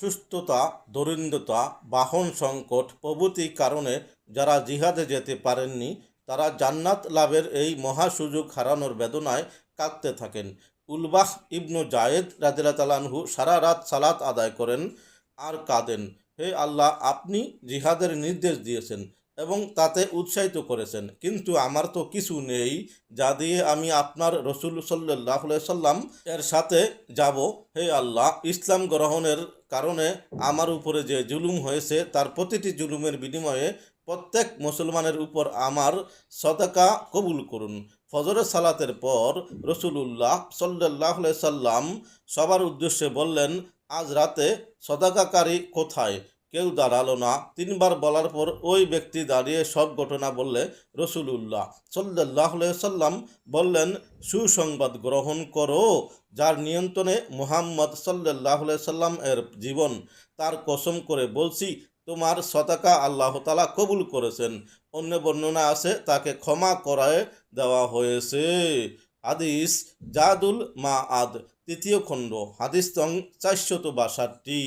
সুস্থতা, দরিদ্রতা, বাহন সংকট প্রভৃতি কারণে যারা জিহাদে যেতে পারেননি তারা জান্নাত লাভের এই মহা সুযোগ হারানোর বেদনায় কাঁদতে থাকেন। উলবাহ ইবনু জায়েদ রাদিয়াল্লাহু তাআলা আনহু সারা রাত সালাত আদায় করেন আর কাঁদেন, হে আল্লাহ, আপনি জিহাদের নির্দেশ দিয়েছেন এবং তাতে উৎসাহিত করেছেন, কিন্তু আমার তো কিছু নেই যা দিয়ে আমি আপনার রসুল সাল্লাল্লাহু আলাইহি সাল্লাম এর সাথে যাব। হে আল্লাহ, ইসলাম গ্রহণের কারণে আমার উপরে যে জুলুম হয়েছে তার প্রতিটি জুলুমের বিনিময়ে প্রত্যেক মুসলমানের উপর আমার সদকা কবুল করুন। ফজরের সালাতের পর রসুলুল্লাহ সাল্লাল্লাহু আলাইহি সাল্লাম সবার উদ্দেশ্যে বললেন, আজ রাতে সদাকাকারী কোথায়? কেউ দাঁড়ালো না। তিনবার বলার পর ওই ব্যক্তি দাঁড়িয়ে সব ঘটনা বললে রসুলুল্লাহ সাল্লাল্লাহু আলাইহি সাল্লাম বললেন, সুসংবাদ গ্রহণ করো, যার নিয়ন্ত্রণে মুহাম্মদ সাল্লাল্লাহু আলাইহি সাল্লাম এর জীবন, তার কসম করে বলছি, তোমার সদাকা আল্লাহ তাআলা কবুল করেছেন। অন্য বর্ণনা আছে তাকে ক্ষমা করায় দেওয়া হয়েছে। হাদিস জাদুল মাআদ, তৃতীয় খণ্ড, হাদিস নং 462।